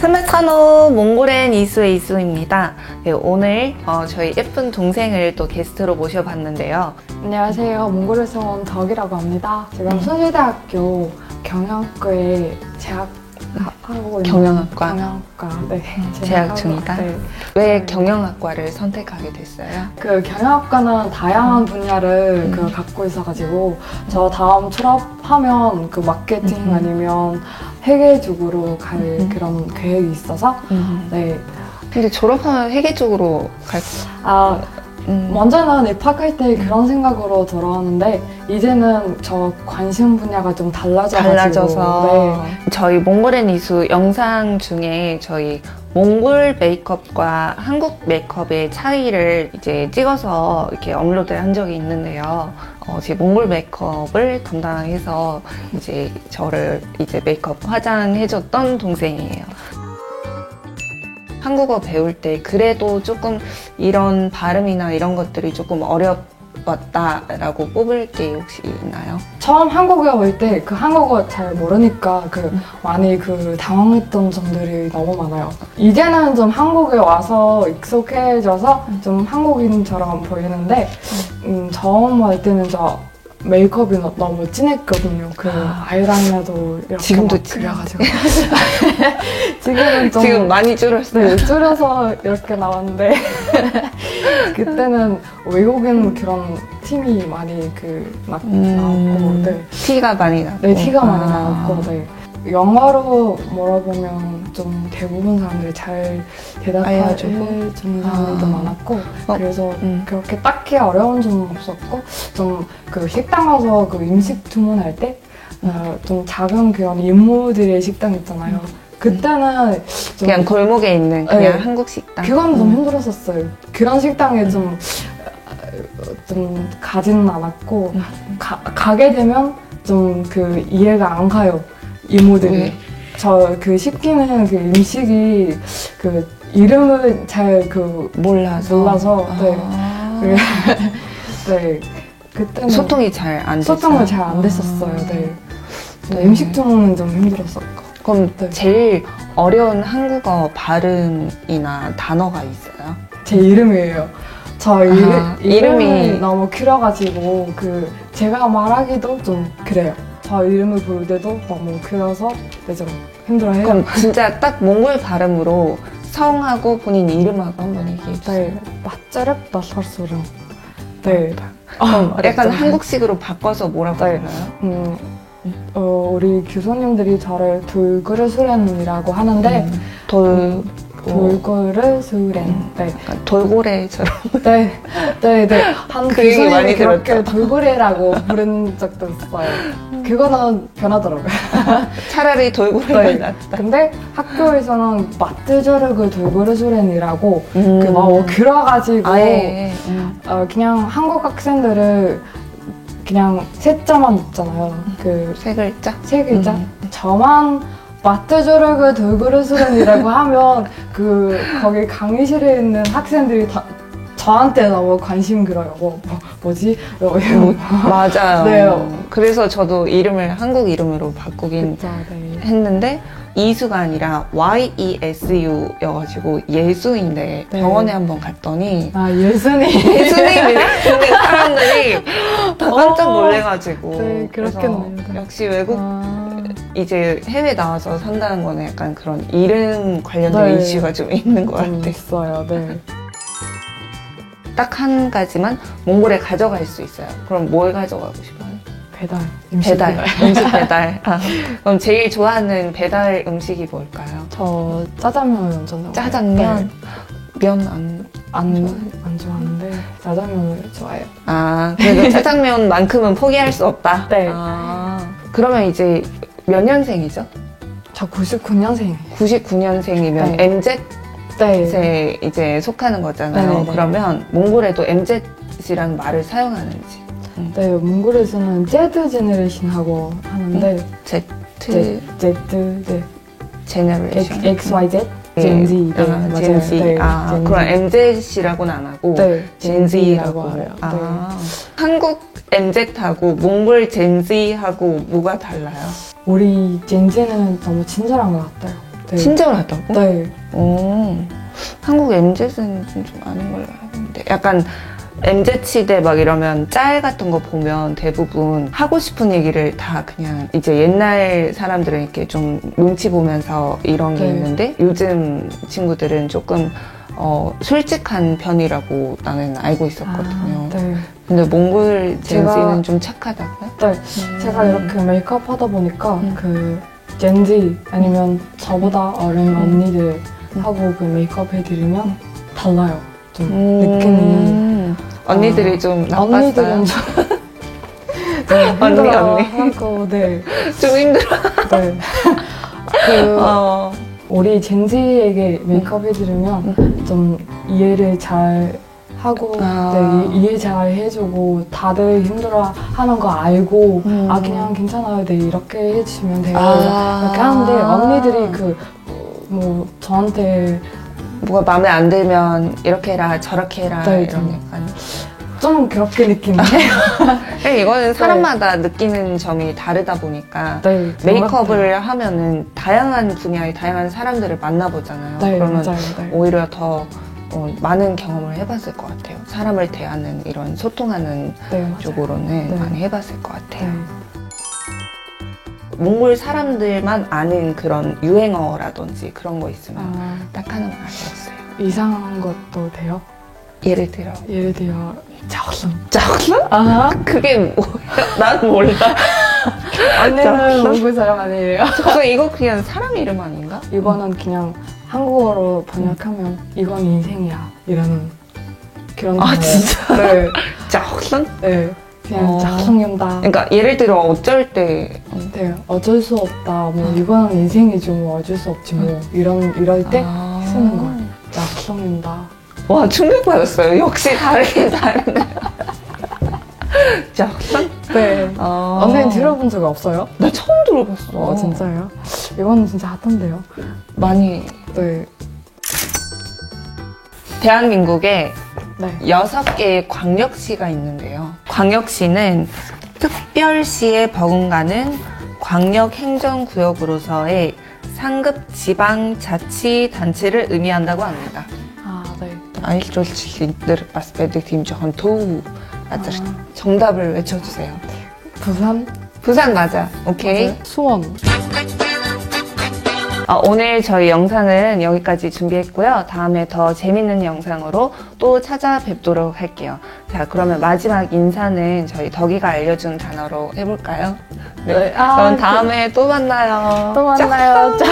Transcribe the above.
산마카노 몽골엔 이수의 이수입니다. 네, 오늘 저희 예쁜 동생을 또 게스트로 모셔봤는데요. 안녕하세요. 몽골에서 온 덕이라고 합니다. 지금 순실대학교 경영학과에 재학하고 있는 경영학과 네, 재학 중이다. 네. 왜 경영학과를 선택하게 됐어요? 그 경영학과는 다양한 분야를 갖고 있어가지고 저 다음 졸업하면 그 마케팅 아니면 회계 쪽으로 갈 그런 계획이 있어서 네. 근데 졸업하면 회계 쪽으로 갈 먼저는 입학할 때 그런 생각으로 들어왔는데 이제는 저 관심 분야가 좀 달라져서 네. 저희 몽골엔 이수 영상 중에 저희 몽골 메이크업과 한국 메이크업의 차이를 이제 찍어서 이렇게 업로드를 한 적이 있는데요. 제 몽골 메이크업을 담당해서 이제 저를 이제 메이크업 화장해줬던 동생이에요. 한국어 배울 때 그래도 조금 이런 발음이나 이런 것들이 조금 어려웠다라고 뽑을 게 혹시 있나요? 처음 한국에 올 때 그 한국어 잘 모르니까 많이 당황했던 점들이 너무 많아요. 이제는 좀 한국에 와서 익숙해져서 좀 한국인처럼 보이는데 처음 올 때는 저 메이크업이 너무 진했거든요. 아이라이너도 이렇게 지금도 그려가지고 지금은 좀 지금 많이 줄었어요. 네, 줄여서 이렇게 나왔는데 그때는 외국인 그런 팀이 많이 나왔고 네. 티가 많이 나고 네, 티가 많이 나왔고 네. 영어로 물어보면 좀 대부분 사람들이 잘 대답해 주는 사람들도 많았고 그래서 그렇게 딱히 어려운 점은 없었고 좀 식당 가서 음식 주문할 때 좀 작은 그런 인물들의 식당 있잖아요. 그때는 좀 그냥 골목에 있는 그냥 네, 한국 식당. 그건 좀 힘들었었어요. 그런 식당에 좀 가지는 않았고 가게 되면 좀 이해가 안 가요. 이모들이 저 시키는 음식이 이름을 잘 몰라서 네. 네. 그때는 소통이 잘 안 됐어요. 소통을 잘 안 됐었어요. 네. 음식 주문은 좀 힘들었었고. 그럼 제일 어려운 한국어 발음이나 단어가 있어요? 제 이름이에요. 저 이름이 너무 길어가지고 제가 말하기도 좀 그래요. 저 이름을 부를 때도 너무 길어서 좀 힘들어해요. 그럼 진짜 딱 몽골 발음으로 성하고 본인 이름하고 한번 얘기해주세요. 네, 맛자렵 나설수름. 네. 약간 한국식으로 바꿔서 뭐라고 불러요? 우리 교수님들이 저를 돌그르수렌이라고 하는데 돌고르수렌. 네. 돌고래처럼. 네. 한 그 얘기 많이 그렇게 들었죠. 돌고래라고 부른 적도 있어요. 그거는 변하더라고요. 차라리 돌고래가 낫다. 근데 학교에서는 마트저르그 돌고르수렌이라고 너무 길어가지고 그냥 한국 학생들을 그냥 세 자만 있잖아요. 세 글자? 세 글자? 저만 마트조르그 돌그르수렌이라고 하면 거기 강의실에 있는 학생들이 다 저한테 너무 관심 끌어요. 뭐지? 맞아요. 네. 그래서 저도 이름을 한국 이름으로 바꾸긴 했는데 이수가 아니라 YESU여가지고 예수인데 병원에 한번 갔더니 예수님이래. 근데 사람들이 다 깜짝 놀래가지고 네, 그렇겠네요. 역시 외국 이제 해외 나와서 산다는 거는 약간 그런 이름 관련된 이슈가 좀 있는 것 같아요. 있어요. 네. 딱 한 가지만 몽골에 가져갈 수 있어요. 그럼 뭘 가져가고 싶어요? 음식 배달. 그럼 제일 좋아하는 배달 음식이 뭘까요? 저 짜장면 좋아해요. 짜장면? 면 안 좋아하는데 짜장면을 좋아해요. 그래도 짜장면만큼은 포기할 수 없다? 네. 그러면 이제 몇 년생이죠? 저 99년생이에요. 99년생이면 MZ에 이제 속하는 거잖아요. 네네네. 그러면 몽골에도 MZ이라는 말을 사용하는지. 네, 몽골에서는 Z 제너레이션하고 하는데 Z 제너레이션 XYZ 젠지 젠지. 그럼 MZ이라고는 안 하고 젠지라고 해요. 한국 MZ하고 몽골 젠지하고 뭐가 달라요? 우리 젠지는 너무 친절한 것 같아요. 네. 친정을 갔다고? 네. 오, 한국 MZ는 좀 아는 걸로 알고 있는데 약간 MZ시대 막 이러면 짤 같은 거 보면 대부분 하고 싶은 얘기를 다 그냥 이제 옛날 사람들은 이렇게 좀 눈치 보면서 이런 게 네. 있는데 요즘 친구들은 조금 솔직한 편이라고 나는 알고 있었거든요. 네. 근데 몽골 젠지는 제가- 좀 착하다고요? 네. 제가 이렇게 메이크업 하다 보니까 그 젠지 아니면 저보다 어린 언니들하고 그 메이크업 해드리면 달라요. 좀 느낌이. 언니들이 좀 나빴어요. 언니들은 좀 네, 언니. 힘들어하고, 네. 좀 힘들어. 네. 그 우리 젠지에게 메이크업 해드리면 좀 이해를 잘 하고 네, 이해 잘 해주고 다들 힘들어하는 거 알고 그냥 괜찮아요, 네 이렇게 해주시면 돼요 이렇게 하는데 언니들이 뭐 저한테 뭐가 마음에 안 들면 이렇게 해라 저렇게 해라 네, 이런 약간 좀 그렇게 느끼는데 이거는 사람마다 느끼는 점이 다르다 보니까 네, 메이크업을 하면은 다양한 분야의 다양한 사람들을 만나보잖아요. 네, 그러면 맞아요, 네. 오히려 더 많은 경험을 해봤을 것 같아요. 사람을 대하는 이런 소통하는 네, 맞아요. 쪽으로는 네. 많이 해봤을 것 같아요. 네. 몽골 사람들만 아는 그런 유행어라든지 그런 거 있으면 딱 하나만 알려주세요. 이상한 것도 돼요? 예를 들어 예를 들어 자오승 짝슨? 그게 뭐야? 난 몰라. 언니는 몽골 사람 아니에요? 이거 그냥 사람 이름 아닌가? 이거는 그냥 한국어로 번역하면 이건 인생이야 이라는 그런 아 거예요. 진짜? 네. 짝슨? 네. 그냥 작성한다. 그러니까 예를 들어 어쩔 때 네. 어쩔 수 없다. 뭐 이거는 인생이죠. 뭐 어쩔 수 없지. 뭐 이럴 때 쓰는 걸. 작성한다. 와 충격받았어요. 역시 다르긴 다르네. 짝슨? 네. 언니는 들어본 적 없어요? 나 처음 들어봤어. 진짜요? 이거는 진짜 핫한데요. 많이. 네. 대한민국에 네. 6개의 광역시가 있는데요. 광역시는 특별시에 버금가는 광역행정구역으로서의 상급 지방자치단체를 의미한다고 합니다. 네. 아이돌들 봤을 때 팀전 도우 정답을 외쳐주세요. 부산? 부산 맞아. 오케이. 맞아요? 수원. 오늘 저희 영상은 여기까지 준비했고요. 다음에 더 재밌는 영상으로 또 찾아뵙도록 할게요. 자, 그러면 마지막 인사는 저희 덕이가 알려준 단어로 해볼까요? 네. 그럼 다음에 또 만나요. 또 만나요. 짝.